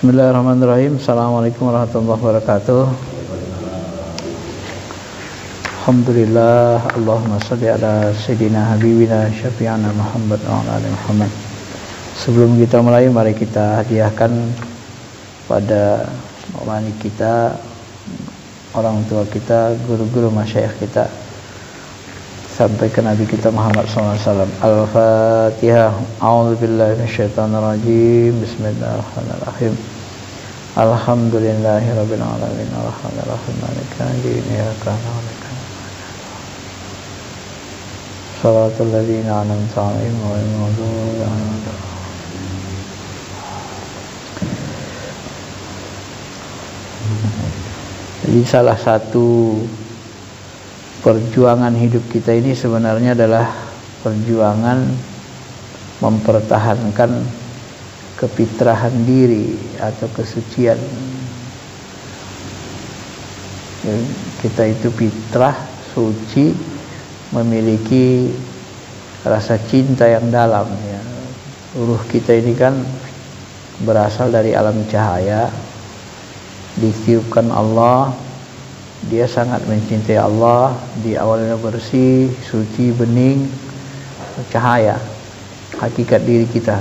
Bismillahirrahmanirrahim. Assalamualaikum warahmatullahi wabarakatuh. Alhamdulillah. Allahumma salli ala sayyidina habibina syafi'ana Muhammad wa ala ali Muhammad. Sebelum kita mulai, mari kita hadiahkan pada maulana kita, orang tua kita, guru-guru masyayikh kita, sampai ke Nabi kita Muhammad SAW. Al-Fatihah. A'udzubillahi minasyaitonirrajim. Bismillahirrahmanirrahim. Alhamdulillahirabbil alamin. Arrahmanirrahim. Maliki yaumiddin. Iyyaka na'budu wa iyyaka nasta'in. Shiratal ladzina an'amta 'alaihim ghairil maghdubi 'alaihim waladdallin. Jadi salah satu perjuangan hidup kita ini sebenarnya adalah perjuangan mempertahankan kefitrahan diri atau kesucian. Kita itu fitrah, suci, memiliki rasa cinta yang dalam, ya. Ruh kita ini kan berasal dari alam cahaya, ditiupkan Allah. Dia sangat mencintai Allah. Di awalnya bersih, suci, bening, cahaya, hakikat diri kita.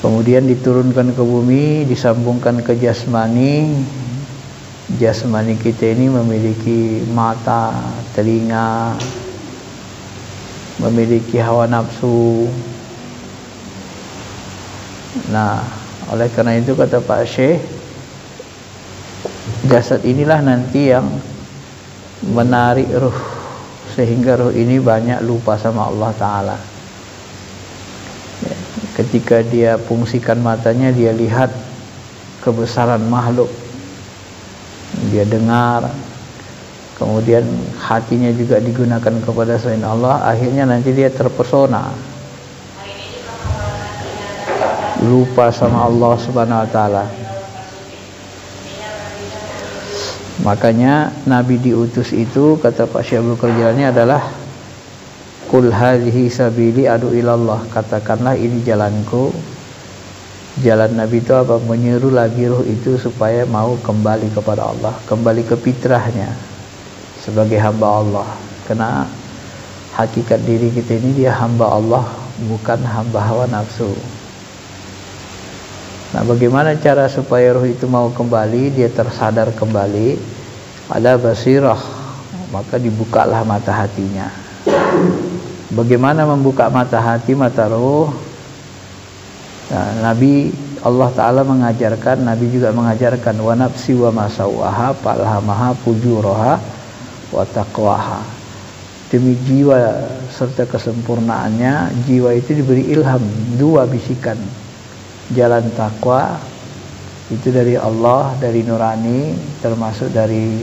Kemudian diturunkan ke bumi, disambungkan ke jasmani. Jasmani kita ini memiliki mata, telinga, memiliki hawa nafsu. Nah, oleh karena itu kata Pak Syekh, jasad inilah nanti yang menarik ruh, sehingga ruh ini banyak lupa sama Allah Ta'ala. Ketika dia fungsikan matanya, dia lihat kebesaran makhluk, dia dengar, kemudian hatinya juga digunakan kepada selain Allah. Akhirnya nanti dia terpesona, lupa sama Allah Subhanahu wa Ta'ala. Makanya Nabi diutus itu, kata Pak Syekh Abdul Qadir Jilani, adalah Qul hadhihi sabili adu ilallah. Katakanlah ini jalanku. Jalan Nabi itu apa? Menyeru lagi ruh itu supaya mau kembali kepada Allah, kembali ke fitrahnya sebagai hamba Allah. Karena hakikat diri kita ini dia hamba Allah, bukan hamba hawa nafsu. Nah, bagaimana cara supaya ruh itu mau kembali, dia tersadar kembali, ada basirah, maka dibukalah mata hatinya. Bagaimana membuka mata hati, mata ruh? Nah, Nabi Allah Ta'ala mengajarkan, Nabi juga mengajarkan, wa nafsi wa masawaha falhamaha fujuraha wa taqwaha. Demi jiwa serta kesempurnaannya, jiwa itu diberi ilham, dua bisikan. Jalan takwa itu dari Allah, dari nurani, termasuk dari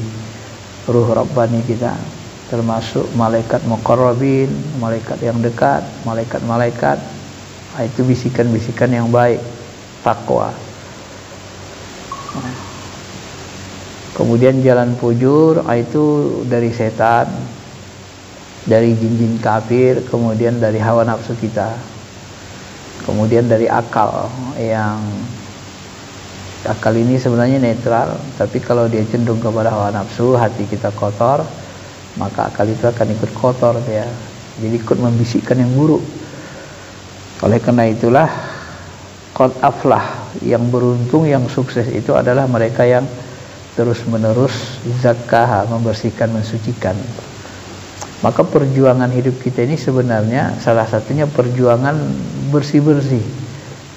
ruh Rabbani kita, termasuk malaikat muqarrabin, malaikat yang dekat, malaikat-malaikat. Itu bisikan-bisikan yang baik, takwa. Kemudian jalan fujur, itu dari setan, dari jin-jin kafir, kemudian dari hawa nafsu kita, kemudian dari akal. Yang akal ini sebenarnya netral, tapi kalau dia cenderung kepada hawa nafsu, hati kita kotor, maka akal itu akan ikut kotor dia, jadi ikut membisikkan yang buruk. Oleh karena itulah qad aflah, yang beruntung, yang sukses itu adalah mereka yang terus menerus zakah, membersihkan, mensucikan. Maka perjuangan hidup kita ini sebenarnya salah satunya perjuangan bersih-bersih.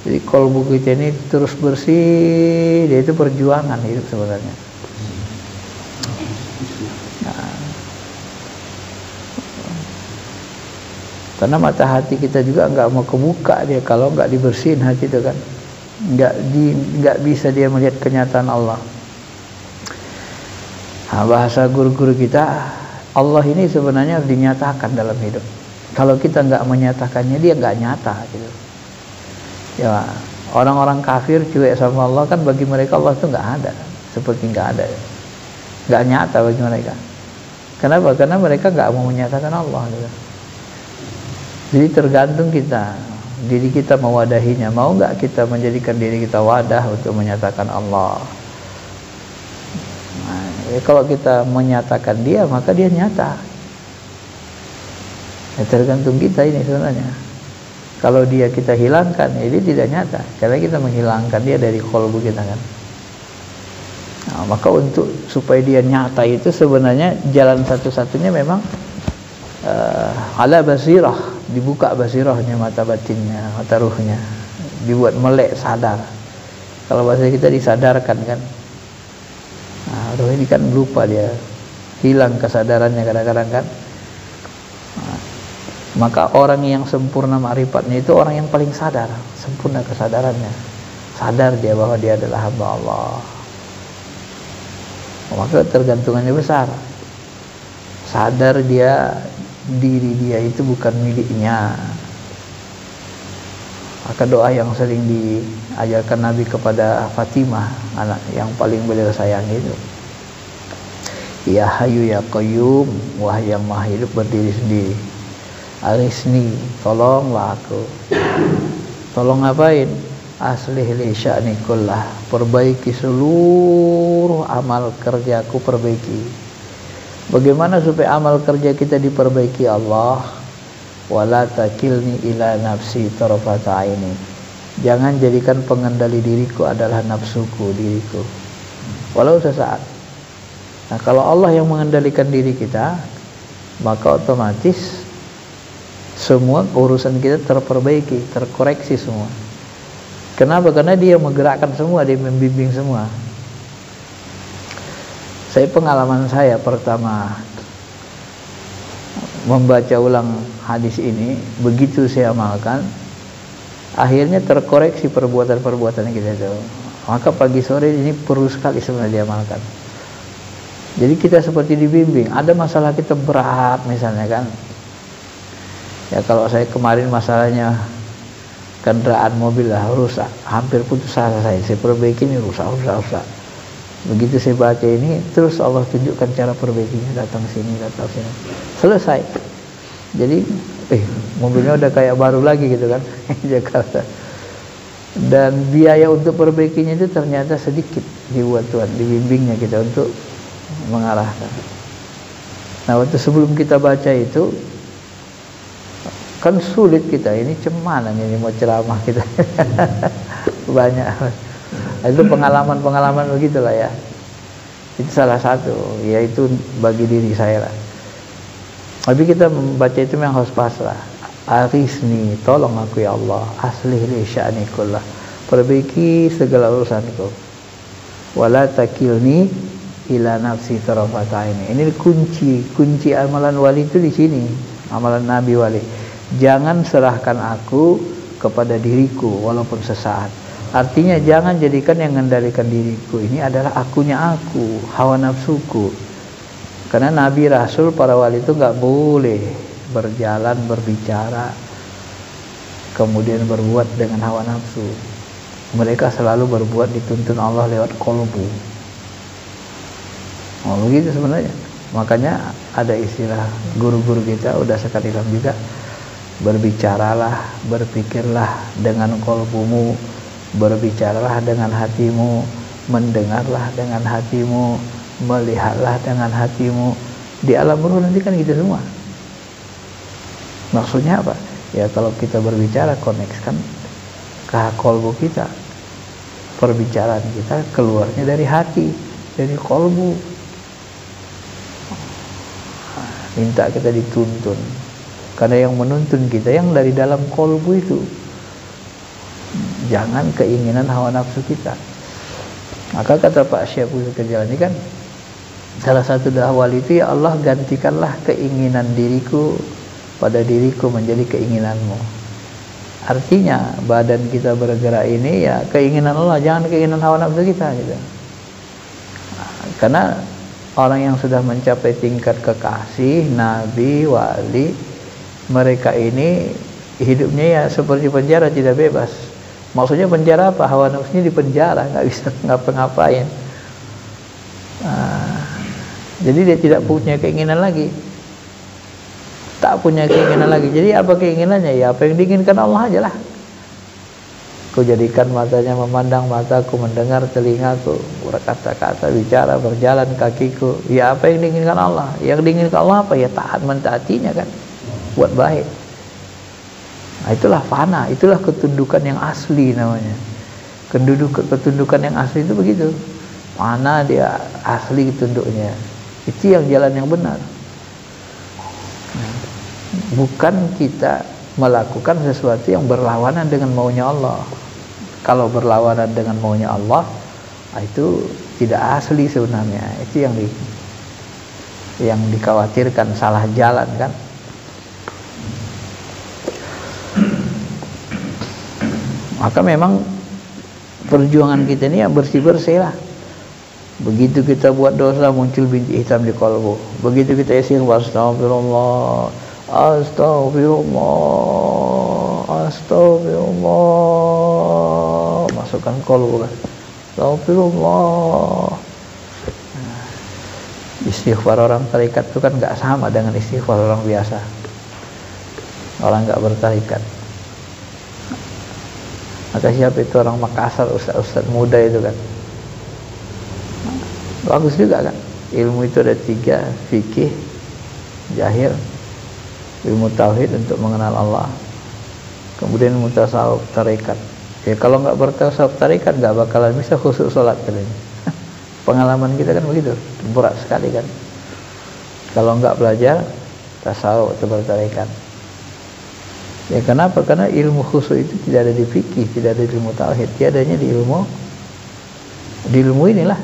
Jadi kalbu kita ini terus bersih, dia itu perjuangan hidup sebenarnya. Karena mata hati kita juga nggak mau kebuka dia kalau nggak dibersihin hati itu kan, nggak bisa dia melihat kenyataan Allah. Nah, bahasa guru-guru kita, Allah ini sebenarnya harus dinyatakan dalam hidup. Kalau kita nggak menyatakannya, dia nggak nyata gitu. Ya, orang-orang kafir cuek sama Allah kan, bagi mereka Allah itu nggak ada, seperti nggak ada, nggak nyata bagi mereka. Kenapa? Karena mereka nggak mau menyatakan Allah gitu. Jadi tergantung kita diri kita mewadahinya. Mau nggak kita menjadikan diri kita wadah untuk menyatakan Allah? Nah, kalau kita menyatakan dia, maka dia nyata. Ya, tergantung kita ini sebenarnya. Kalau dia kita hilangkan, ya dia tidak nyata, karena kita menghilangkan dia dari qalbu kita kan. Nah, maka untuk supaya dia nyata itu sebenarnya jalan satu-satunya memang ala basirah, dibuka basirahnya, mata batinnya, mata ruhnya, dibuat melek, sadar. Kalau bahasa kita disadarkan kan. Nah, ruh ini kan lupa, dia hilang kesadarannya kadang-kadang kan. Nah, maka orang yang sempurna ma'rifatnya itu orang yang paling sadar, sempurna kesadarannya. Sadar dia bahwa dia adalah hamba Allah. Maka tergantungannya besar. Sadar dia diri dia itu bukan miliknya. Maka doa yang sering diajarkan Nabi kepada Fatimah, anak yang paling beliau sayangi itu, Ya Hayyu Ya Qayyum, wahai yang maha hidup berdiri sendiri, Arisni, tolonglah aku. Tolong ngapain? Aslih li sya'ni kullah, perbaiki seluruh amal kerjaku, perbaiki. Bagaimana supaya amal kerja kita diperbaiki Allah? Wala takilni ila nafsi tarfata aini. Jangan jadikan pengendali diriku adalah nafsuku, diriku, walau sesaat. Nah, kalau Allah yang mengendalikan diri kita, maka otomatis semua urusan kita terperbaiki, terkoreksi semua. Kenapa? Karena dia menggerakkan semua, dia membimbing semua. Pengalaman saya pertama membaca ulang hadis ini, begitu saya amalkan, akhirnya terkoreksi perbuatan-perbuatan kita itu. Maka pagi sore ini perlu sekali sebenarnya diamalkan. Jadi kita seperti dibimbing. Ada masalah kita berat misalnya kan. Ya kalau saya kemarin masalahnya kendaraan mobil lah rusak, hampir putus asa saya perbaiki ini rusak. Begitu saya baca ini, terus Allah tunjukkan cara perbaikinya, datang sini, selesai. Jadi mobilnya udah kayak baru lagi gitu kan. Jakarta. Dan biaya untuk perbaikinya itu ternyata sedikit dibuat Tuhan, dibimbingnya kita untuk mengarahkan. Nah, waktu sebelum kita baca itu kan sulit kita, ini cemanan ini mau ceramah kita. Banyak. Itu pengalaman-pengalaman begitulah ya. Itu salah satu, yaitu bagi diri saya lah. Tapi kita membaca itu memang harus pasrah. Arisni, tolong aku ya Allah, aslih li sya'ni kullah, perbaiki segala urusanku. Wala takilni ila nafsi tarafata aini. Ini kunci amalan wali itu di sini, amalan nabi wali. Jangan serahkan aku kepada diriku walaupun sesaat. Artinya jangan jadikan yang mengendalikan diriku ini adalah akunya aku, hawa nafsuku. Karena nabi, rasul, para wali itu nggak boleh berjalan, berbicara, kemudian berbuat dengan hawa nafsu. Mereka selalu berbuat dituntun Allah lewat qalbu. Oh begitu sebenarnya. Makanya ada istilah guru-guru kita udah sekali bilang juga, berbicaralah, berpikirlah dengan qalbumu, berbicaralah dengan hatimu, mendengarlah dengan hatimu, melihatlah dengan hatimu. Di alam ruh nanti kan gitu semua. Maksudnya apa? Ya kalau kita berbicara, koneksikan ke qalbu kita. Perbicaraan kita keluarnya dari hati, dari qalbu. Minta kita dituntun. Karena yang menuntun kita yang dari dalam qalbu itu. Jangan keinginan hawa nafsu kita. Maka kata Pak Syaiful Kejalani kan, salah satu doa wali itu, ya Allah gantikanlah keinginan diriku pada diriku menjadi keinginanmu. Artinya badan kita bergerak ini ya keinginan Allah, jangan keinginan hawa nafsu kita gitu. Karena orang yang sudah mencapai tingkat kekasih, nabi, wali, mereka ini hidupnya ya seperti penjara, tidak bebas. Maksudnya penjara apa? Hawa nafsunya di penjara, nggak bisa ngapa-ngapain. Jadi dia tidak punya keinginan lagi, tak punya keinginan lagi. Jadi apa keinginannya? Ya apa yang diinginkan Allah aja lah. Kau jadikan matanya memandang, mataku mendengar, telingaku berkata-kata, bicara, berjalan kakiku. Ya apa yang diinginkan Allah? Yang diinginkan Allah apa? Ya taat mentaatinya kan, buat baik. Nah, itulah fana, itulah ketundukan yang asli namanya. Ketundukan yang asli itu begitu. Mana dia asli tunduknya. Itu yang jalan yang benar. Nah, bukan kita melakukan sesuatu yang berlawanan dengan maunya Allah. Kalau berlawanan dengan maunya Allah, itu tidak asli sebenarnya. Itu yang dikhawatirkan, salah jalan kan. Maka memang perjuangan kita ini yang bersih-bersih lah. Begitu kita buat dosa, muncul bintik hitam di kalbu. Begitu kita istighfar, astagfirullah, astagfirullah, astagfirullah, masukkan kalbu kan, astagfirullah. Nah, istighfar orang tarikat itu kan nggak sama dengan istighfar orang biasa, orang nggak bertarikat. Maka siapa itu orang Makassar, ustaz-ustaz muda itu kan, bagus juga kan. Ilmu itu ada 3, fikih, jahil, ilmu tauhid untuk mengenal Allah, kemudian ilmu tasawuf, tarekat. Ya kalau nggak bertasawuf tarekat nggak bakalan bisa khusyuk sholat kalian. Pengalaman kita kan begitu, berat sekali kan. Kalau nggak belajar tasawuf atau bertarekat. Ya kenapa? Karena ilmu khusyuk itu tidak ada di fikih, tidak ada di ilmu tauhid, dia adanya di ilmu inilah.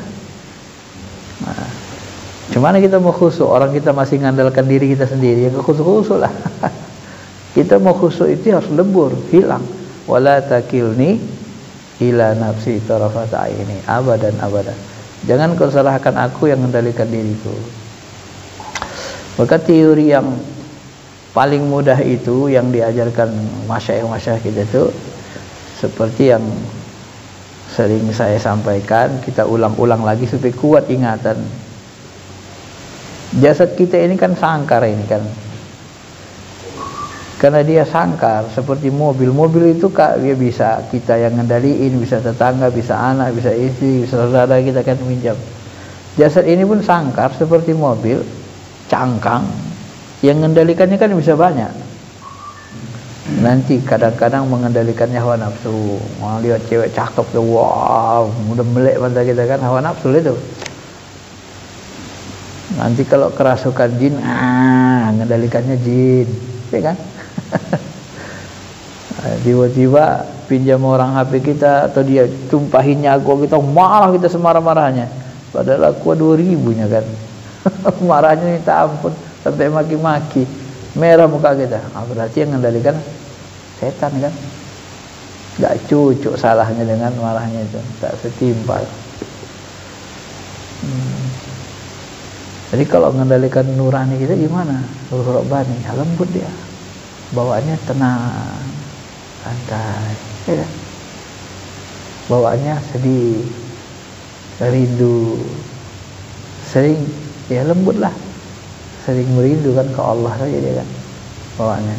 Nah, cuman kita mau khusyuk, orang kita masih ngandalkan diri kita sendiri, ya khusyuk lah. Kita mau khusyuk itu harus lebur, hilang. Wala takilni ila nafsi tarafata aini, abadan. Jangan kau salahkan aku yang mengendalikan diriku. Maka teori yang paling mudah itu yang diajarkan masyayikh kita itu seperti yang sering saya sampaikan, kita ulang-ulang lagi supaya kuat ingatan. Jasad kita ini kan sangkar ini kan. Karena dia sangkar seperti mobil. Mobil itu Kak, dia bisa kita yang ngendaliin, bisa tetangga, bisa anak, bisa istri, bisa saudara kita kan minjam. Jasad ini pun sangkar seperti mobil, cangkang. Yang mengendalikannya kan bisa banyak. Nanti kadang-kadang mengendalikannya hawa nafsu. Mau lihat cewek cakep tuh, wow, udah melek mata kita kan, hawa nafsu itu. Nanti kalau kerasukan jin, mengendalikannya jin, ya kan? Tiba-tiba pinjam orang HP kita atau dia tumpahinnya aqua kita, marah kita semarah-marahnya. Padahal aqua 2000-nya kan. Marahnya minta ampun sampai maki-maki, merah muka kita. Berarti yang mengendalikan setan kan. Gak cucuk salahnya dengan marahnya itu, tak setimpal. Jadi kalau mengendalikan nurani kita gimana? Ruh Rabbani, lembut dia, bawaannya tenang, santai, ya kan? Bawaannya sedih, rindu, sering ya lembut lah, sering merindukan ke Allah saja dia kan bawaannya.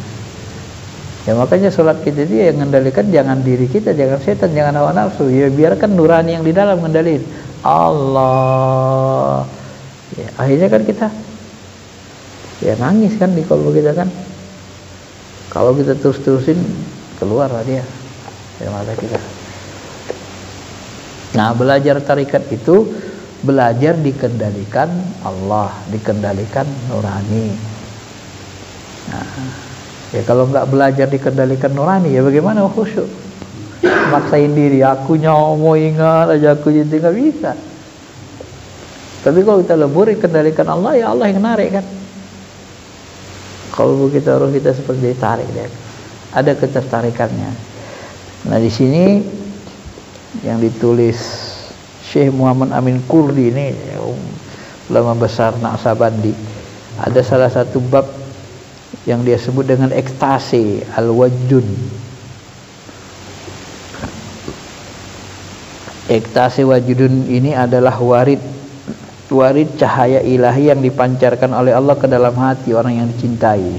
Ya makanya sholat kita dia yang mengendalikan, jangan diri kita, jangan setan, jangan hawa nafsu. Ya biarkan nurani yang di dalam mengendalikan Allah. Ya, akhirnya kan kita ya nangis kan di kalbu kita kan. Kalau kita terus-terusin keluar lah dia dari mata kita. Nah, belajar tarikat itu belajar dikendalikan Allah, dikendalikan nurani. Nah, ya kalau nggak belajar dikendalikan nurani, ya bagaimana khusyuk? Maksain diri, aku mau ingat aja aku jadi nggak bisa. Tapi kalau kita lebur dikendalikan Allah, ya Allah yang narik kan. Kalau kita, roh kita seperti ditarik dia, ada ketertarikannya. Nah di sini yang ditulis Syekh Muhammad Amin Kurdi ini, ulama besar Naqsabandi, ada salah satu bab yang dia sebut dengan ekstasi al-wajdun. Ekstasi wajudun ini adalah warid cahaya ilahi yang dipancarkan oleh Allah ke dalam hati orang yang dicintai.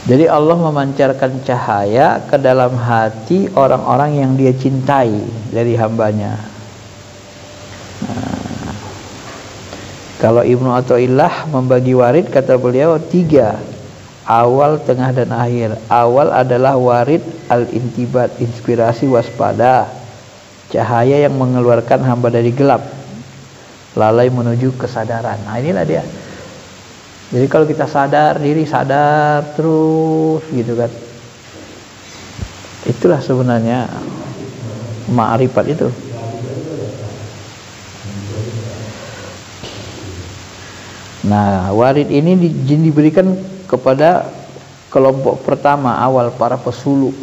Jadi Allah memancarkan cahaya ke dalam hati orang-orang yang dia cintai dari hambanya. Nah, kalau Ibnu Athaillah membagi warid, kata beliau 3, awal, tengah, dan akhir. Awal adalah warid al-intibat, inspirasi, waspada, cahaya yang mengeluarkan hamba dari gelap, lalai menuju kesadaran. Nah, inilah dia. Jadi kalau kita sadar diri, sadar terus gitu kan, itulah sebenarnya ma'rifat itu. Nah, warid ini diberikan kepada kelompok pertama awal, para pesuluk,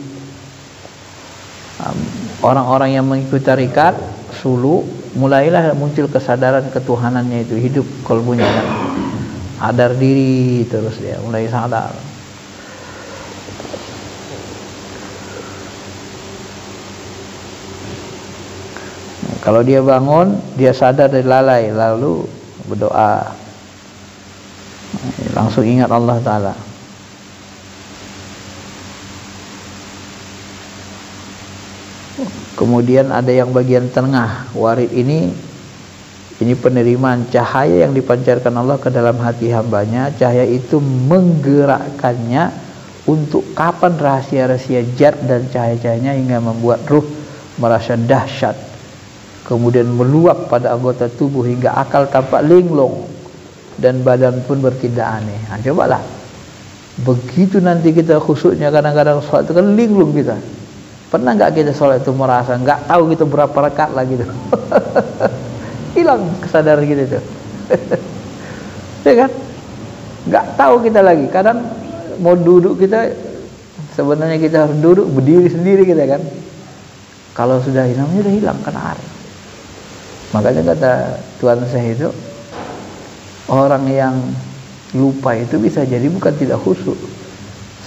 orang-orang yang mengikuti tarekat suluk. Mulailah muncul kesadaran ketuhanannya itu, hidup kalbunya kan, sadar diri terus, dia mulai sadar. Nah, kalau dia bangun, dia sadar dari lalai, lalu berdoa, langsung ingat Allah Ta'ala. Kemudian ada yang bagian tengah, warid ini penerimaan cahaya yang dipancarkan Allah ke dalam hati hambanya. Cahaya itu menggerakkannya untuk kapan rahasia-rahasia zat dan cahaya-cahayanya hingga membuat ruh merasa dahsyat, kemudian meluap pada anggota tubuh hingga akal tampak linglung dan badan pun bertindak aneh. Nah, cobalah begitu nanti kita khusyuknya, kadang-kadang sholat itu kan linglung kita. Pernah nggak kita sholat itu merasa nggak tahu kita berapa rakaat lagi tuh? Hilang kesadaran kita itu. Ya kan? Nggak tahu kita lagi. Kadang mau duduk kita, sebenarnya kita harus duduk berdiri sendiri kita kan. Kalau sudah hilangnya udah hilang kan arif. Makanya kata Tuhan saya itu, orang yang lupa itu bisa jadi bukan tidak khusyuk,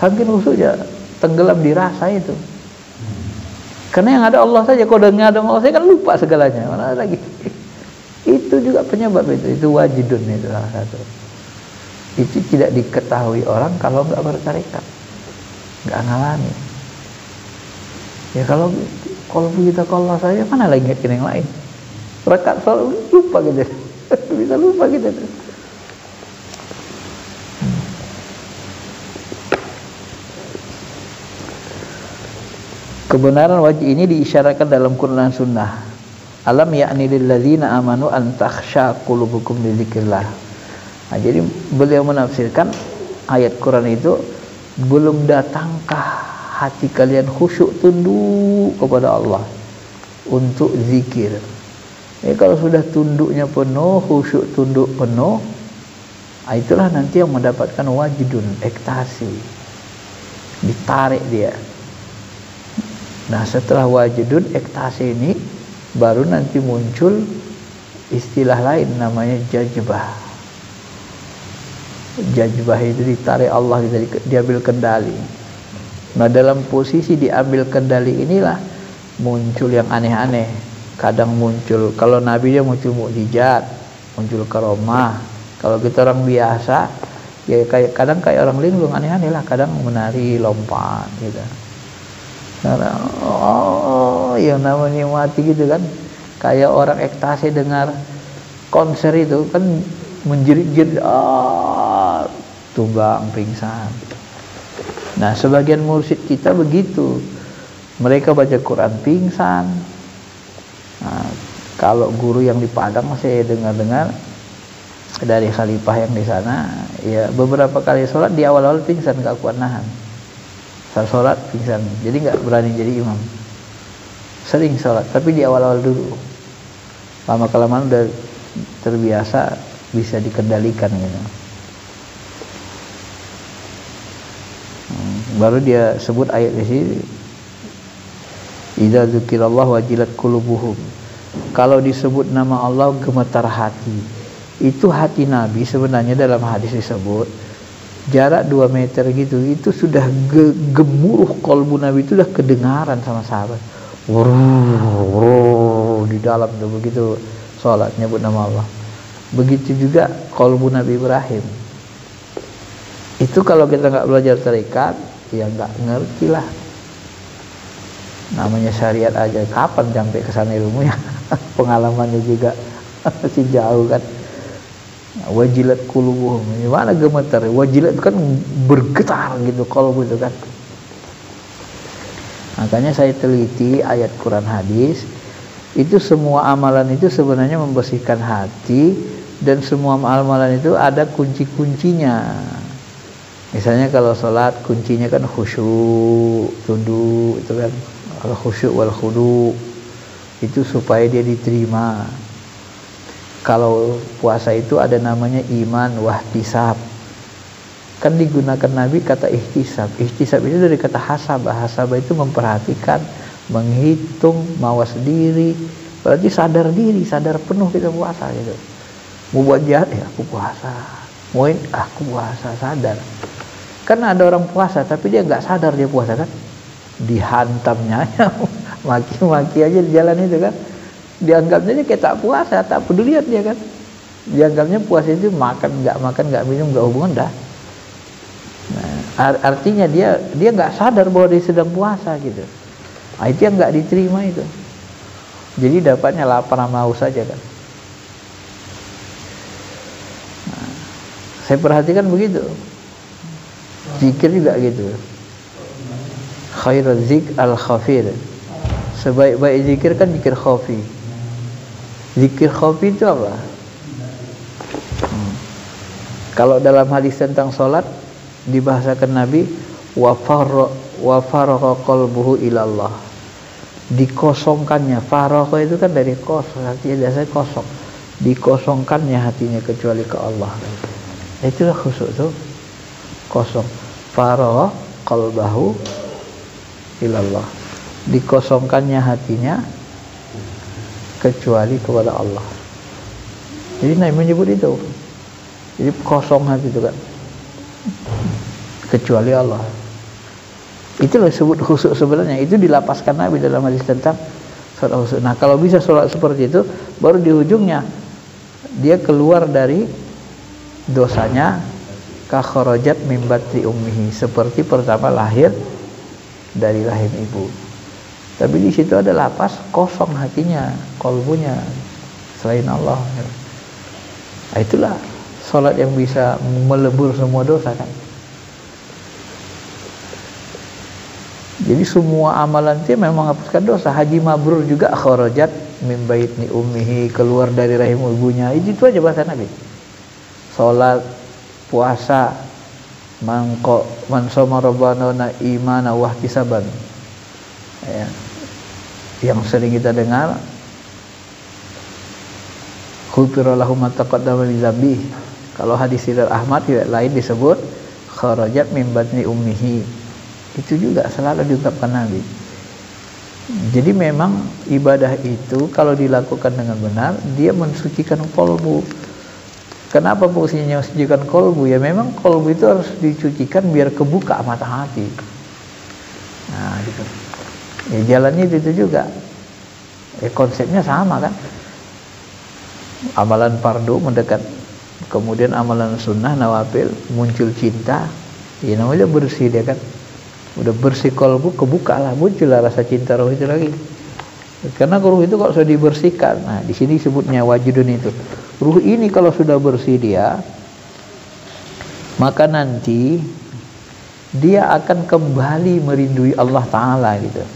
saking khusyuknya tenggelam di rasa itu. Karena yang ada Allah saja, kalau dengan ada Allah saja kan lupa segalanya, mana ada lagi. Itu juga penyebab itu wajidun, itu salah satu. Itu tidak diketahui orang kalau nggak bertarekat, nggak ngalami. Ya kalau kita ke Allah saja, mana lagi ingat yang lain. Rakaat sholat lupa gitu, bisa lupa gitu. Kebenaran wajib ini diisyaratkan dalam Quran dan Sunnah. Alam ya'ni lil ladzina amanu an takhsha qulubukum li dzikrillah. Nah, jadi beliau menafsirkan ayat Quran itu, belum datangkah hati kalian khusyuk tunduk kepada Allah untuk zikir. Kalau sudah tunduknya penuh, khusyuk tunduk penuh, itulah nanti yang mendapatkan wajidun, ekstasi. Ditarik dia. Nah, setelah wajidun, ekstasi ini baru nanti muncul istilah lain namanya jajbah. Jajbah itu ditarik Allah, diambil kendali. Nah, dalam posisi diambil kendali inilah muncul yang aneh-aneh. Kadang muncul, kalau Nabi dia muncul mukjizat, muncul karomah. Kalau kita orang biasa, ya kadang kayak orang linglung, aneh-aneh lah. Kadang menari, lompat gitu. Yang namanya mati gitu kan, kayak orang ekstasi dengar konser itu kan, menjerit-jerit, tumbang pingsan. Nah, sebagian mursyid kita begitu, mereka baca Quran pingsan. Nah, kalau guru yang di Padang saya dengar-dengar dari khalifah yang di sana, ya beberapa kali sholat di awal-awal pingsan, gak kuat nahan. Saat sholat pingsan, jadi nggak berani jadi imam. Sering sholat, tapi di awal-awal dulu. Lama-kelamaan udah terbiasa, bisa dikendalikan gitu. Baru dia sebut ayat di sini, idza dzukirallahu wajilat qulubuhum. Kalau disebut nama Allah gemetar hati. Itu hati Nabi sebenarnya dalam hadis disebut jarak 2 meter gitu, itu sudah gemuruh kolbu Nabi, itu sudah kedengaran sama sahabat. Di dalam tuh begitu sholat nyebut nama Allah. Begitu juga kolbu Nabi Ibrahim. Itu kalau kita nggak belajar tarekat, ya nggak ngerti lah. Namanya syariat aja, kapan sampai ke sana ilmunya? Pengalamannya juga masih jauh kan. Wajilat qulubuhum, gimana gemetar? Wajilat kan bergetar gitu qalbu itu kan. Makanya saya teliti ayat Quran hadis, itu semua amalan itu sebenarnya membersihkan hati, dan semua amalan itu ada kunci-kuncinya. Misalnya kalau sholat kuncinya kan khusyuk, tunduk itu kan, al khusyuk wal khudu, itu supaya dia diterima. Kalau puasa itu ada namanya iman wahtisab, kan digunakan Nabi kata ihtisab. Ihtisab itu dari kata hasabah. Hasabah itu memperhatikan, menghitung, mawas diri, berarti sadar diri, sadar penuh kita puasa gitu. Mau buat jahat ya aku puasa, mau aku puasa, sadar. Kan ada orang puasa tapi dia nggak sadar dia puasa kan, dihantamnya maki-maki aja di jalan itu kan, dianggapnya dia kayak tak puasa, tak pedulian dia kan, dianggapnya puasa itu makan nggak minum nggak hubungan dah. Nah, artinya dia nggak sadar bahwa dia sedang puasa gitu. Nah, itu yang nggak diterima itu. Jadi dapatnya lapar sama haus saja kan. Nah, saya perhatikan begitu. Zikir juga gitu. Khairul zik al khafir. Sebaik-baik zikir kan zikir khafi. Zikir khafi itu apa? Kalau dalam hadis tentang sholat dibahasakan Nabi wa faragha qalbuhu ilallah, dikosongkannya. Faragha itu kan dari kosong, artinya biasanya kosong, dikosongkannya hatinya kecuali ke Allah. Itulah khusyuk tuh, kosong. Faragha qalbahu ilallah, dikosongkannya hatinya kecuali kepada Allah. Jadi Nabi menyebut itu, jadi kosong hati itu kan, kecuali Allah. Itulah disebut khusyuk sebenarnya. Itu dilapaskan Nabi dalam hadis tentang sholat khusyuk. Nah, kalau bisa sholat seperti itu, baru di ujungnya dia keluar dari dosanya, ka kharajat min batni ummihi, seperti pertama lahir dari rahim ibu. Tapi di situ ada lapas kosong hatinya, kolbunya selain Allah. Nah, itulah sholat yang bisa melebur semua dosa kan. Jadi semua amalan itu memang menghapuskan dosa. Haji mabrur juga kharajat min baitni ummihi, keluar dari rahim ibunya. Itu aja bahasa Nabi. Salat, puasa, man shoma rabbana imana wa ihtisaban. Ya. Yang sering kita dengar, ghufira lahu ma taqaddama min dzambi. Kalau hadis riwayat Ahmad lain disebut kharajat min batni ummihi. Itu juga selalu diungkapkan Nabi. Jadi memang ibadah itu kalau dilakukan dengan benar, dia mensucikan kolbu. Kenapa fungsinya mensucikan kolbu? Ya memang kolbu itu harus dicucikan biar kebuka mata hati. Nah gitu. Ya jalannya itu juga. Ya konsepnya sama kan. Amalan fardu mendekat, kemudian amalan sunnah nawafil muncul cinta. Ya namanya bersih dia kan. Udah bersih kolbu, kebuka lah, muncullah rasa cinta roh itu lagi. Karena ruh itu kalau sudah dibersihkan, nah di sini sebutnya wajidun itu. Ruh ini kalau sudah bersih dia, maka nanti dia akan kembali merindui Allah Taala gitu.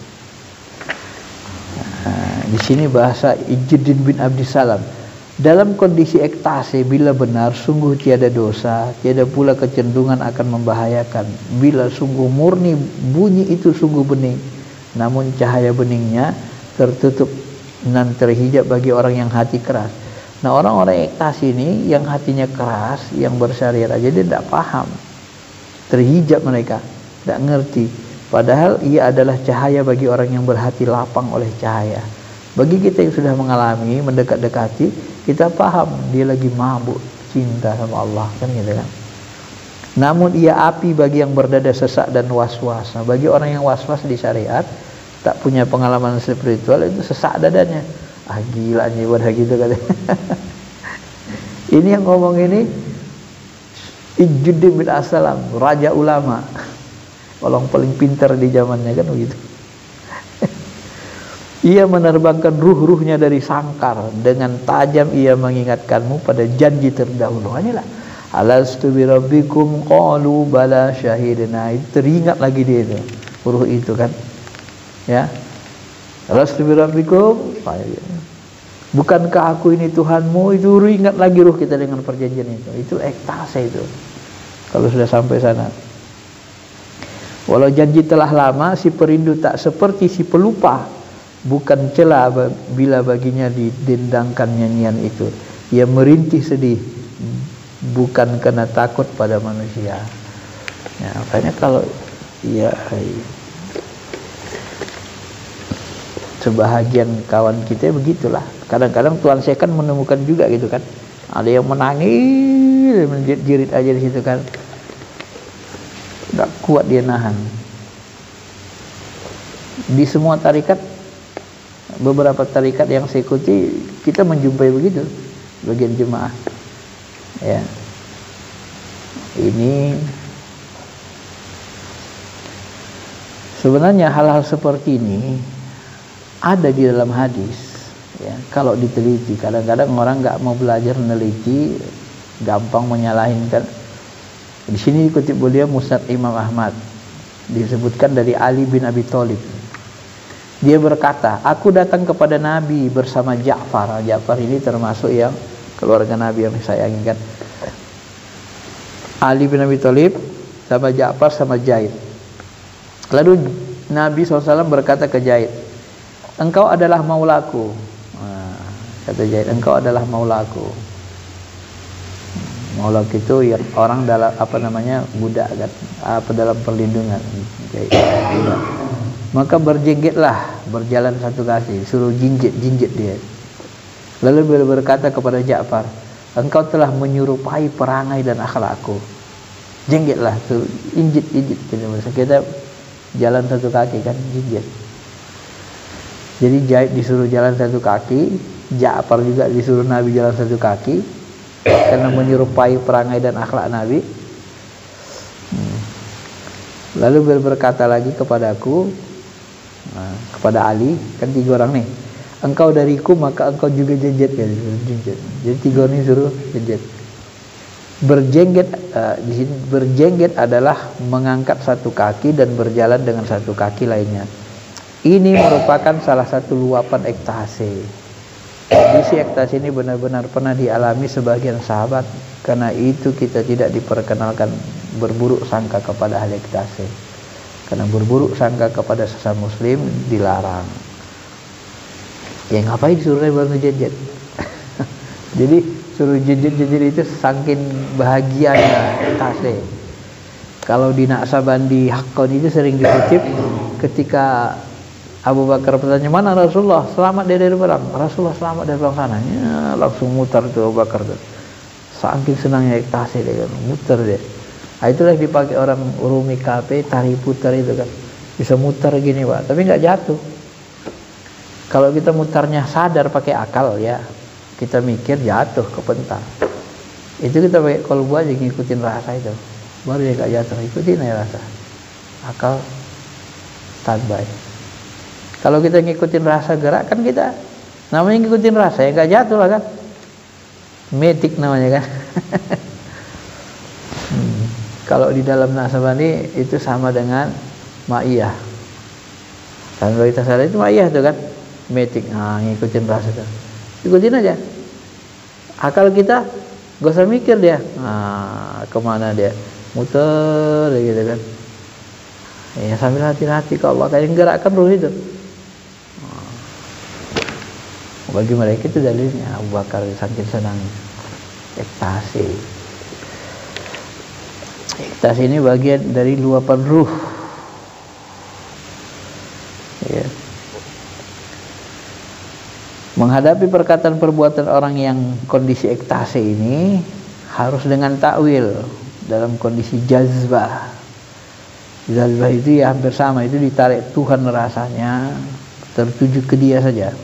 Nah, di sini bahasa Izzuddin bin Abdissalam. Dalam kondisi ekstase, bila benar sungguh tiada dosa, tiada pula kecenderungan akan membahayakan. Bila sungguh murni bunyi itu sungguh bening, namun cahaya beningnya tertutup dan terhijab bagi orang yang hati keras. Nah, orang-orang ekstase ini yang hatinya keras, yang bersyariat aja dia tidak paham, terhijab mereka, tidak ngerti. Padahal ia adalah cahaya bagi orang yang berhati lapang oleh cahaya. Bagi kita yang sudah mengalami, mendekat-dekati, kita paham dia lagi mabuk cinta sama Allah kan gitu kan. Namun ia api bagi yang berdada sesak dan was-was. Nah, bagi orang yang was-was di syariat, tak punya pengalaman spiritual, itu sesak dadanya. Ah gila nih ibadah gitu katanya. Ini yang ngomong ini Izzuddin bin As-Salam, raja ulama, orang paling pintar di zamannya kan begitu. Ia menerbangkan ruh-ruhnya dari sangkar, dengan tajam ia mengingatkanmu pada janji terdahulu. Inilah alastu bi rabbikum qalu bala syahidna. Teringat lagi dia itu, ruh itu kan, ya. Alastu bi rabbikum, bukankah aku ini Tuhanmu? Itu ingat lagi ruh kita dengan perjanjian itu. Itu ekstase itu. Kalau sudah sampai sana. Walau janji telah lama, si perindu tak seperti si pelupa. Bukan celah bila baginya didendangkan nyanyian itu. Ia merintih sedih, bukan karena takut pada manusia. Ya, makanya kalau ya sebahagian kawan kita begitulah. Kadang-kadang Tuhan saya kan menemukan juga gitu kan. Ada yang menangis, menjerit aja di situ kan. Enggak kuat dia nahan. Di semua tarikat, beberapa tarikat yang saya ikuti, kita menjumpai begitu bagian jemaah. Ya. Ini sebenarnya hal-hal seperti ini ada di dalam hadis. Ya, kalau diteliti, kadang-kadang orang nggak mau belajar meneliti, gampang menyalahin kan. Di sini dikutip beliau Musnad Imam Ahmad, disebutkan dari Ali bin Abi Thalib. Dia berkata, aku datang kepada Nabi bersama Ja'far. Ja'far ini termasuk yang keluarga Nabi yang disayangi kan. Ali bin Abi Thalib sama Ja'far sama Zaid. Lalu Nabi SAW berkata ke Zaid, engkau adalah maulaku. Kata Zaid, engkau adalah maulaku. Maulak itu ya orang dalam apa namanya budak kan, apa dalam perlindungan. Maka berjenggetlah, berjalan satu kaki, suruh jinjit dia. Lalu beliau berkata kepada Ja'far, engkau telah menyerupai perangai dan akhlakku. Jenggetlah, suruh injit. Kita jalan satu kaki kan, jinjit. Jadi Zaid disuruh jalan satu kaki, Ja'far juga disuruh Nabi jalan satu kaki. Karena menyerupai perangai dan akhlak Nabi. Lalu beliau berkata lagi kepadaku, kepada Ali, kan 3 orang nih, engkau dariku maka engkau juga jenjet ya. Jadi 3 orang ini suruh jenjet. Berjengget di sini berjengget adalah mengangkat satu kaki dan berjalan dengan satu kaki lainnya. Ini merupakan salah satu luapan ekstase. Kondisi ekstasi ini benar-benar pernah dialami sebagian sahabat. Karena itu kita tidak diperkenalkan berburuk sangka kepada ahli ekstasi. Karena berburuk sangka kepada sesama muslim dilarang. Ya ngapain disuruh baru ngejejet? Jadi suruh jejet itu saking bahagianya ekstasi. Kalau di Naqsabandi Haqqan itu sering dikutip ketika Abu Bakar bertanya, mana Rasulullah? Selamat dari perang. Rasulullah selamat dari perang sana. Ya, langsung mutar tuh Abu Bakar tuh. Saking senangnya ekstasi dia kan, muter dia. Nah, itulah dipakai orang Urumi KP, tari putar itu kan. Bisa mutar gini Pak, tapi nggak jatuh. Kalau kita mutarnya sadar pakai akal ya, kita mikir jatuh kepental. Itu kita pakai kolbu aja ngikutin rasa itu. Baru dia nggak jatuh, ikutin aja rasa. Akal standby. Kalau kita ngikutin rasa gerak kan kita namanya ngikutin rasa ya nggak jatuh lah kan. Metik namanya kan. Kalau di dalam Naqsabandi itu sama dengan ma'iyah. Kalau kita sadar itu ma'iyah tuh kan. Metik, ngikutin rasa tuh. Ikutin aja. Akal kita gak usah mikir dia. Kemana dia? Muter gitu kan. Ya sambil hati-hati ke Allah kayak gerakkan ruh itu. Bagi mereka itu dalilnya Abu Bakar saking senang ekstasi. Ekstasi ini bagian dari luapan ruh. Ya. Menghadapi perkataan perbuatan orang yang kondisi ekstasi ini harus dengan takwil dalam kondisi jazbah. Jazbah itu ya hampir sama, itu ditarik Tuhan rasanya tertuju ke dia saja.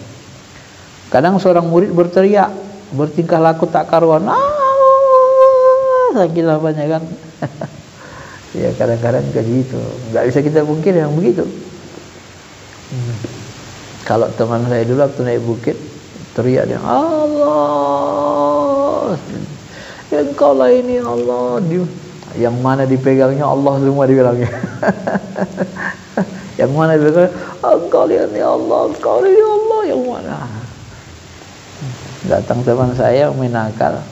Kadang seorang murid berteriak, bertingkah laku tak karuan, saking lapanya kan. Ya kadang-kadang kayak gitu, nggak bisa kita pungkir yang begitu. Kalau teman saya dulu waktu naik bukit teriak dia, Allah, engkau lah ini Allah. Yang mana dipegangnya Allah semua dibilangnya. Yang mana dipegang, engkau lihat ya Allah, engkau lihat ya Allah, yang mana? Datang teman saya main nakal.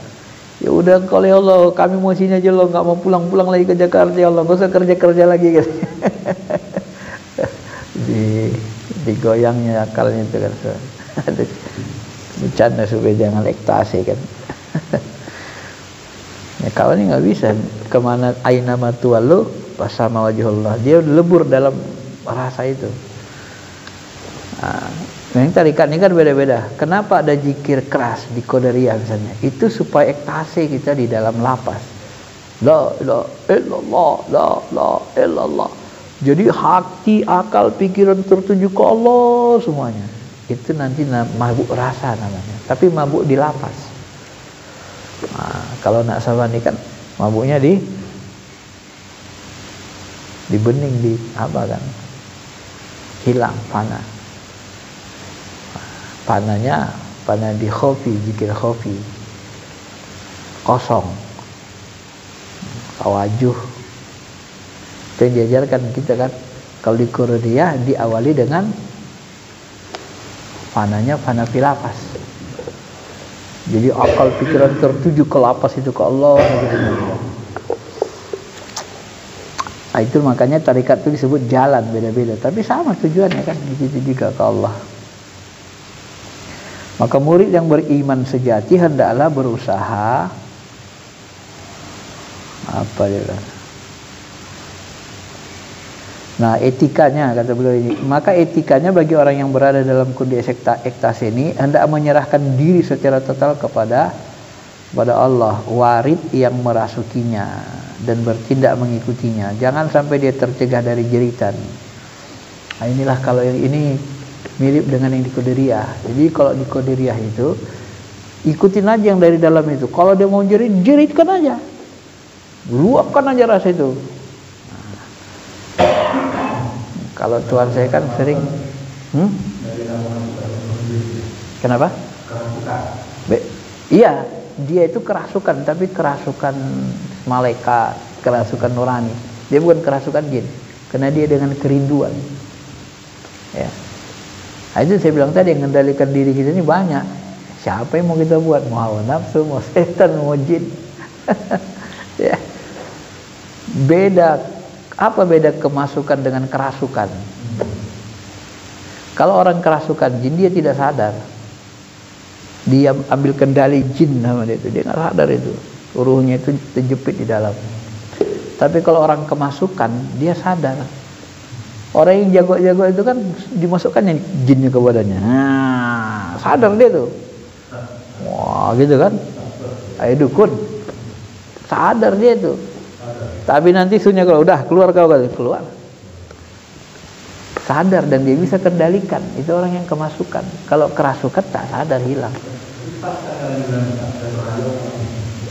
Ya udah engkau ya Allah, kami mau sini aja loh, nggak mau pulang lagi ke Jakarta ya Allah, gak usah kerja lagi gitu. Digoyangnya akalnya itu kan. Bercanda supaya jangan ekstasi kan. Ya kawan ini nggak bisa kemana aina matuallu pasama wajhullah, dia lebur dalam rasa itu. Yang tarikat ini kan beda-beda. Kenapa ada zikir keras di Qadariyah misalnya? Itu supaya ekstasi kita di dalam lapas. La ilaha illallah, la ilaha illallah. Jadi hati, akal, pikiran tertuju ke Allah semuanya. Itu nanti mabuk rasa namanya. Tapi mabuk di lapas. Kalau Naksabandi kan mabuknya di bening, di apa kan, hilang, fana. Pananya di khofi, zikir khofi, kosong, tawajuh. Itu yang diajarkan kita kan. Kalau di Qadariyah diawali dengan fananya fana fil lapas. Jadi akal pikiran tertuju ke lapas itu ke Allah. Nah, itu makanya tarikat itu disebut jalan beda-beda, tapi sama tujuannya kan, itu juga ke Allah. Maka murid yang beriman sejati hendaklah berusaha apa dia? Nah, etikanya kata beliau ini, maka etikanya bagi orang yang berada dalam kondisi ekstasi ini hendak menyerahkan diri secara total kepada Allah, warid yang merasukinya dan bertindak mengikutinya. Jangan sampai dia tercegah dari jeritan. Nah, inilah kalau yang ini mirip dengan yang di Qadariyah. Jadi kalau di Qadariyah itu ikutin aja yang dari dalam itu. Kalau dia mau jeritkan aja, luapkan aja rasa itu. Kalau Tuhan saya kan sering kenapa? Iya, dia itu kerasukan, tapi kerasukan malaikat, kerasukan nurani. Dia bukan kerasukan jin, karena dia dengan kerinduan. Ya. Nah, itu saya bilang tadi, yang mengendalikan diri kita ini banyak. Siapa yang mau kita buat? Mau hawa nafsu, mau setan, mau jin. Ya. Beda. Apa beda kemasukan dengan kerasukan? Kalau orang kerasukan jin, dia tidak sadar. Dia ambil kendali jin sama dia itu, dia nggak sadar itu. Ruhnya itu terjepit di dalam. Tapi kalau orang kemasukan, dia sadar. Orang yang jago-jago itu kan dimasukkannya jinnya ke badannya. Nah, sadar dia tuh. Wah, gitu kan? Ayo dukun. Sadar dia tuh. Tapi nanti sunya kalau udah keluar keluar. Sadar dan dia bisa kendalikan. Itu orang yang kemasukan. Kalau kerasukan tak sadar, hilang.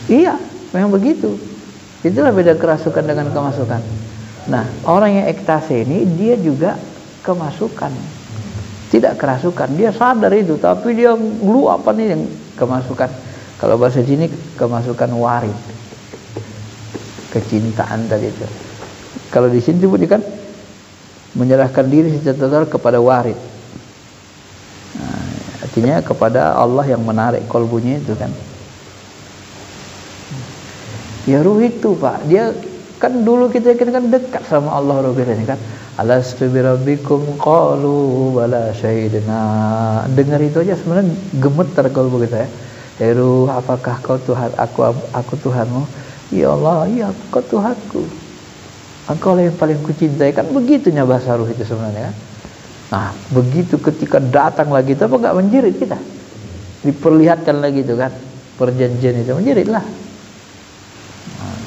Iya, memang begitu. Itulah beda kerasukan dengan kemasukan. Nah, orang yang ekstasi ini dia juga kemasukan. Tidak kerasukan, dia sadar itu, tapi dia apa nih yang kemasukan. Kalau bahasa sini kemasukan warid. Kecintaan tadi itu. Kalau di sini disebut kan menyerahkan diri secara total kepada warid. Nah, artinya kepada Allah yang menarik kolbunya itu kan. Ya ruh itu Pak, dia kan dulu kita kan dekat sama Allah Rabbul kan. Alastu birabbikum qalu bala syahidna. Dengar itu aja sebenarnya gemetar kalbu kita ya. Ya ruh, apakah kau Tuhan aku Tuhanmu? Ya Allah, iya kau Tuhanku. Engkau lah yang paling kucintai. Kan begitunya bahasa ruh itu sebenarnya kan. Nah, begitu ketika datang lagi itu apa enggak menjerit kita? Diperlihatkan lagi itu kan. Perjanjian itu menjeritlah. Nah.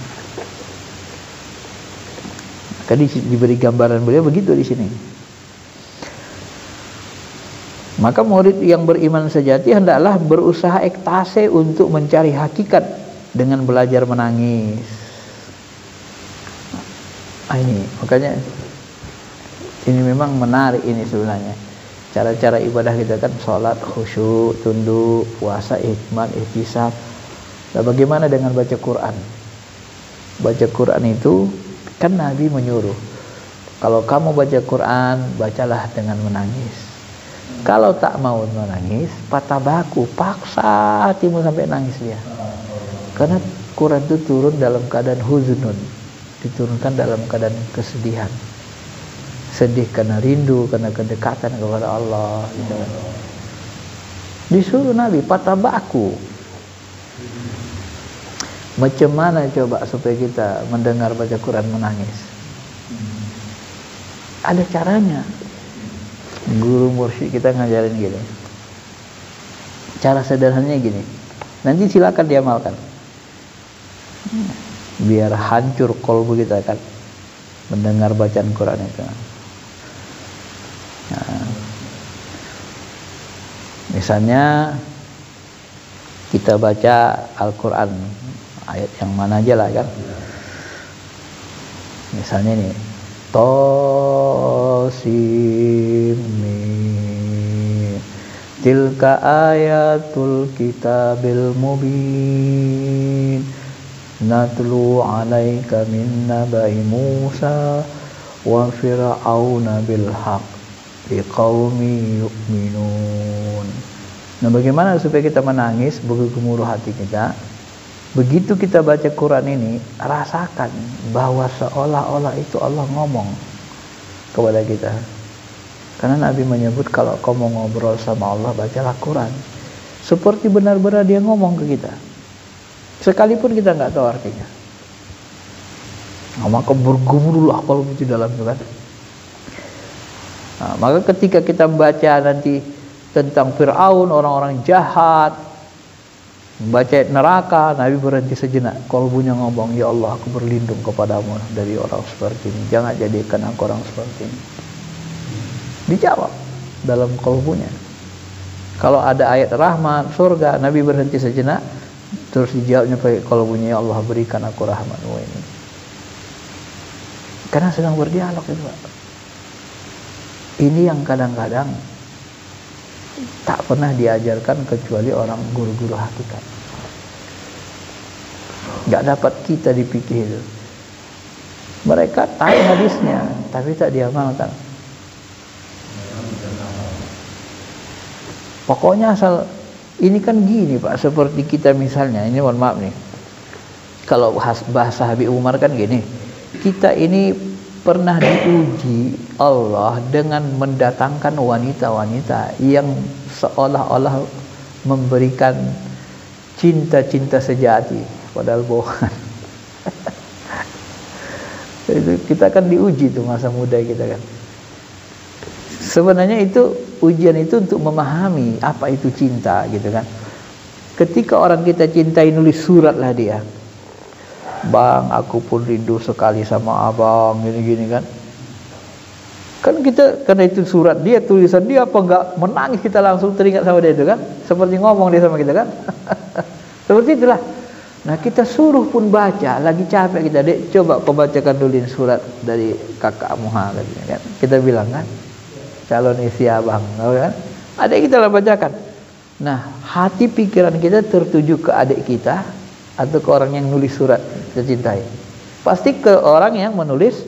Tadi diberi gambaran beliau begitu di sini. Maka murid yang beriman sejati hendaklah berusaha ekstase untuk mencari hakikat dengan belajar menangis. Ini makanya ini memang menarik ini sebenarnya. Cara-cara ibadah kita kan sholat khusyuk, tunduk, puasa hikmat, ihtisab. Nah, bagaimana dengan baca Quran? Baca Quran itu kan Nabi menyuruh, kalau kamu baca Quran, bacalah dengan menangis. Kalau tak mau menangis, patabaku, paksa hatimu sampai nangis dia. Karena Quran itu turun dalam keadaan huzunun, diturunkan dalam keadaan kesedihan. Sedih karena rindu, karena kedekatan kepada Allah gitu. Disuruh Nabi patabaku. Macam mana coba supaya kita mendengar baca Quran menangis? Ada caranya. Guru mursyid kita ngajarin gini. Cara sederhananya gini. Nanti silakan diamalkan. Biar hancur kolbu kita kan mendengar bacaan Quran itu. Nah, misalnya kita baca Al-Quran ayat yang mana aja lah kan. Misalnya nih, Tosim Mim, tilka ayatul kitabil mubin, natlu alaika min nabai Musa wa fir'auna bil haqq liqaumi yu'minun. Nah, bagaimana supaya kita menangis bergemuruh hati kita? Begitu kita baca Quran ini, rasakan bahwa seolah-olah itu Allah ngomong kepada kita. Karena Nabi menyebut kalau kau mau ngobrol sama Allah, bacalah Quran. Seperti benar-benar dia ngomong ke kita. Sekalipun kita nggak tahu artinya. Nah, maka bergemuruhlah kalau itu dalam itu kan. Nah, maka ketika kita baca nanti tentang Fir'aun, orang-orang jahat, baca neraka, Nabi berhenti sejenak, kalbunya ngomong, ya Allah, aku berlindung kepadamu dari orang seperti ini, jangan jadikan aku orang seperti ini. Dijawab dalam kalbunya. Kalau ada ayat rahmat, surga, Nabi berhenti sejenak, terus dijawabnya pakai kalbunya, ya Allah, berikan aku rahmat-Mu ini. Karena sedang berdialog itu, Pak. Ini yang kadang-kadang tak pernah diajarkan kecuali orang guru-guru hakikat. Gak dapat kita dipikir itu. Mereka tahu hadisnya, tapi tak diamalkan. Pokoknya asal ini kan gini Pak, seperti kita misalnya, ini mohon maaf nih, kalau bahasa Habib Umar kan gini, kita ini pernah diuji Allah dengan mendatangkan wanita-wanita yang seolah-olah memberikan cinta-cinta sejati, padahal bohong. Itu kita kan diuji tuh masa muda kita kan. Sebenarnya itu ujian itu untuk memahami apa itu cinta gitu kan. Ketika orang kita cintai, nulis surat lah dia, Bang, aku pun rindu sekali sama abang, gini-gini kan. Kan kita, karena itu surat dia, tulisan dia, apa enggak menangis kita langsung teringat sama dia itu kan. Seperti ngomong dia sama kita kan. Seperti itulah. Nah, kita suruh pun baca, lagi capek kita, Dek, coba kau bacakan dulu surat dari kakakmu kan. Kita bilang kan, calon istri abang kan. Adik kita lah bacakan. Nah, hati pikiran kita tertuju ke adik kita atau ke orang yang nulis surat tercintai? Pasti ke orang yang menulis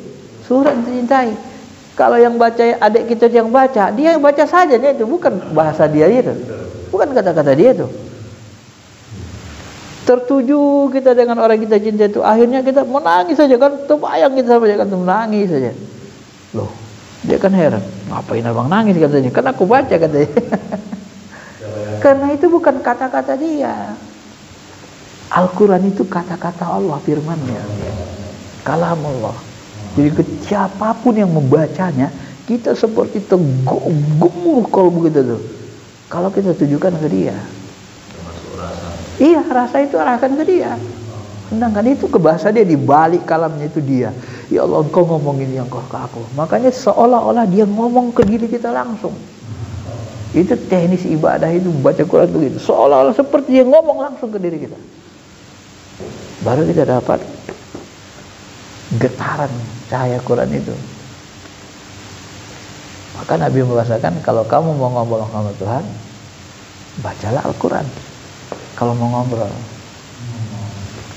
surat tercintai. Kalau yang baca adik kita yang baca, dia yang baca saja dia itu, bukan bahasa dia itu, bukan kata-kata dia itu. Tertuju kita dengan orang kita cinta itu, akhirnya kita menangis saja kan, terbayang kita saja kan, menangis saja. Loh, dia kan heran, ngapain abang nangis katanya? Kan aku baca katanya. Karena itu bukan kata-kata dia. Al-Quran itu kata-kata Allah, firman-Nya, kalam Allah. Jadi siapapun yang membacanya, kita seperti tergemuruh kalbu kita tuh. Kalau kita tujukan ke dia, iya, rasa itu arahkan ke dia. Sedangkan itu ke bahasa dia, di balik kalamnya itu dia. Ya Allah, engkau ngomongin yang kau ke aku. Makanya seolah-olah dia ngomong ke diri kita langsung. Itu teknis ibadah itu, baca Quran begitu. Seolah-olah seperti dia ngomong langsung ke diri kita. baru kita dapat getaran cahaya Quran itu. Maka Nabi membahasakan, kalau kamu mau ngobrol sama Tuhan, bacalah Al-Quran. Kalau mau ngobrol,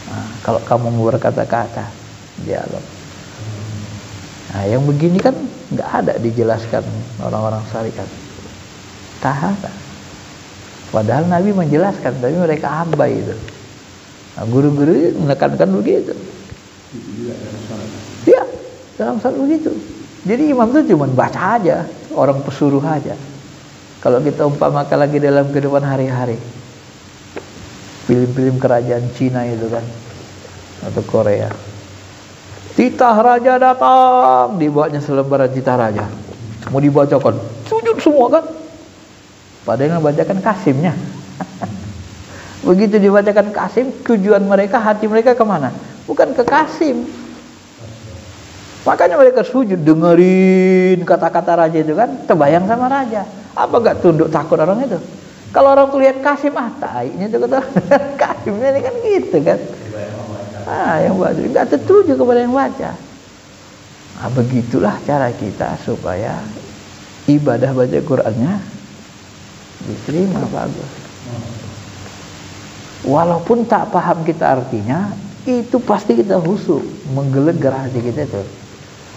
nah, kalau kamu mau berkata-kata, dialog. Nah, yang begini kan nggak ada dijelaskan orang-orang syariat. Tahara. Padahal Nabi menjelaskan, tapi mereka abai itu. Nah, guru-guru menekankan begitu. Ya, dalam salat begitu. Jadi imam itu cuma baca aja, orang pesuruh aja. Kalau kita umpamakan lagi dalam kehidupan hari-hari, film-film kerajaan Cina itu kan, atau Korea, titah raja datang, dibawanya selembaran titah raja, mau dibacakan, sujud semua kan. Padahal yang bacakan Kasimnya. Begitu dibacakan Kasim, tujuan mereka, hati mereka kemana? Bukan ke Kasim. Makanya mereka sujud, dengerin kata-kata raja itu kan, terbayang sama raja. Apa gak tunduk takut orang itu? Kalau orang tuh lihat Kasim, taiknya itu kata Kasimnya ini kan gitu kan. Yang baca, gak tertuju kepada yang baca. Nah, begitulah cara kita supaya ibadah baca Qur'annya diterima bagus. Walaupun tak paham kita artinya, itu pasti kita khusyuk, menggelegar hati kita itu.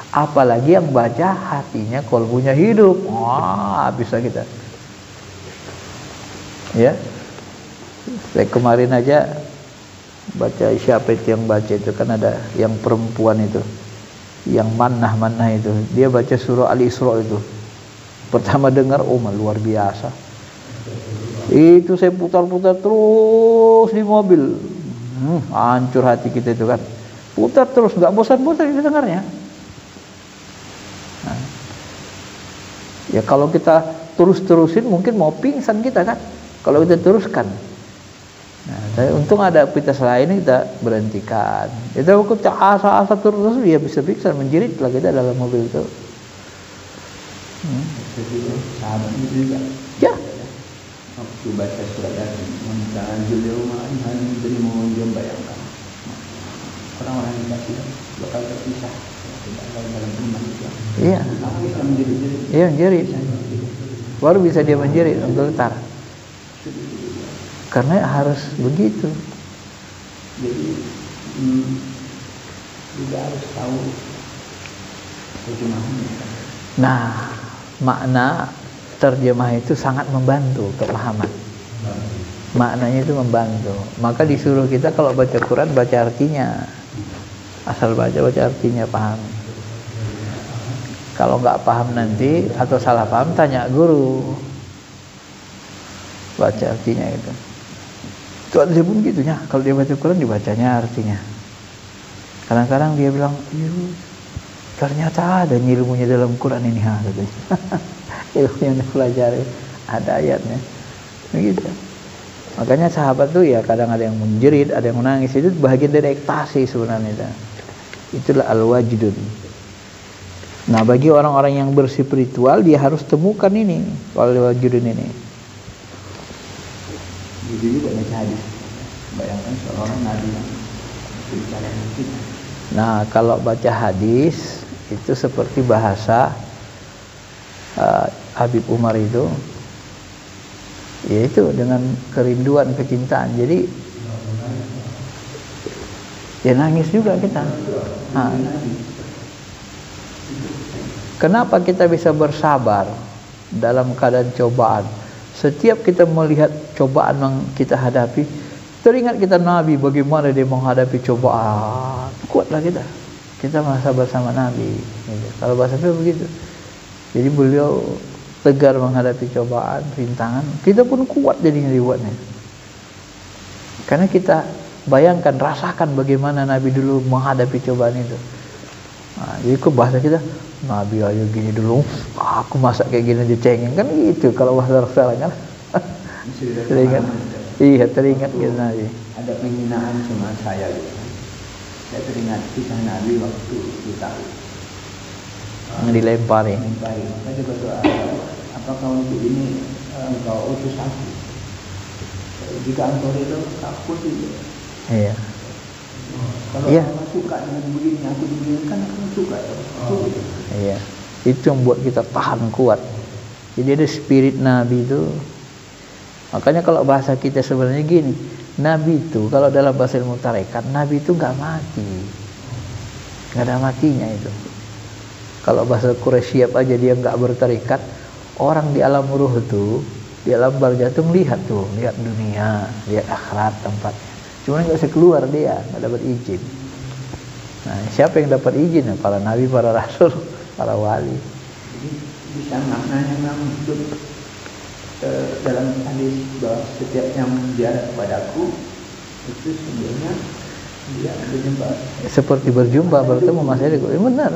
Apalagi yang baca hatinya, kolbunya hidup, wah bisa kita. Ya, saya kemarin aja baca, siapa itu yang baca itu kan, ada yang perempuan itu, yang manah itu, dia baca surah Al-Isra itu. Pertama dengar, oh luar biasa. Itu saya putar-putar terus di mobil, hancur hati kita itu kan. Putar terus, nggak bosan-bosan kita dengarnya. Nah, ya kalau kita terus-terusin mungkin mau pingsan kita kan, kalau kita teruskan. Nah, untung ada aktivitas lain kita berhentikan. Itu aku asa terus dia bisa pingsan, menjerit lah kita dalam mobil itu. Ya. Waktu baca surat Yasin, "Manzalul yawma anhal mujrimun", bayangkan orang-orang yang kafir bakal terpisah dalam iman Islam. Iya. Bisa menjerit. Iya, menjerit. Baru bisa dia menjerit, menggetar. Karena harus begitu. Jadi juga harus tahu terjemahannya. Nah, makna terjemah itu sangat membantu kepahaman. Maknanya itu membantu. Maka disuruh kita kalau baca Quran baca artinya. Asal baca artinya, paham. Kalau nggak paham nanti atau salah paham, tanya guru. Baca artinya itu. Itu ada pun gitunya. Kalau dia baca Quran dibacanya artinya. Kadang-kadang dia bilang, ternyata ada ilmunya dalam Quran ini, katanya. Ilmu yang dipelajari ada ayatnya begitu. Makanya sahabat tuh ya kadang ada yang menjerit, ada yang menangis, itu bagian dari ekstasi sebenarnya. Itulah al-wajdun. Nah, bagi orang-orang yang berspiritual dia harus temukan ini, al-wajdun ini. Jadi juga baca hadis. Bayangkan seorang nabi yang bicara mungkin. Nah, kalau baca hadis itu seperti bahasa Habib Umar itu, yaitu dengan kerinduan, kecintaan. Jadi ya nangis juga kita. Nah, kenapa kita bisa bersabar dalam keadaan cobaan? Setiap kita melihat cobaan yang kita hadapi, teringat kita Nabi bagaimana dia menghadapi cobaan. Kuatlah kita. Kita merasa bersama Nabi. Gitu. Kalau bahasa itu begitu. Jadi beliau tegar menghadapi cobaan, rintangan. Kita pun kuat jadinya dibuatnya. Karena kita bayangkan, rasakan bagaimana Nabi dulu menghadapi cobaan itu. Nah, jadi ke bahasa kita, Nabi ayo gini dulu, aku masak kayak gini dicengin kan gitu. Kalau bahasa sekarang kan, teringat, iya teringat gitu Nabi. Ada penghinaan sama saya gitu. Saya teringat kisah Nabi waktu kita dilempari. Maka dia berdoa, apakah untuk ini engkau utus aku? Jika engkau itu aku tidak. Iya. Kalau Iya. orang suka dengan begini, aku begini kan aku suka. Iya. Itu yang buat kita tahan kuat. Jadi ada spirit Nabi itu. Makanya kalau bahasa kita sebenarnya gini, Nabi itu kalau dalam bahasa ilmu tarekat, Nabi itu nggak mati, nggak ada matinya itu. Kalau bahasa Quraisy aja dia nggak bertarekat, orang di alam ruh itu, di alam barzah lihat tuh, lihat dunia, lihat akhirat tempatnya. Cuma nggak bisa keluar dia, nggak dapat izin. Nah, siapa yang dapat izin? Para nabi, para rasul, para wali. Jadi bisa maknanya memang hidup dalam hadis bahwa setiap yang ziarah kepadaku itu sebenarnya dia berjumpa. Seperti berjumpa, bertemu Mas Edi. Benar,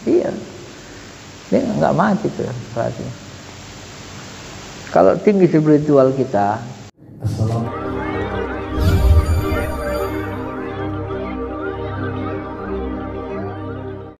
iya. Dia nggak mati tuh berarti. Kalau tinggi spiritual kita,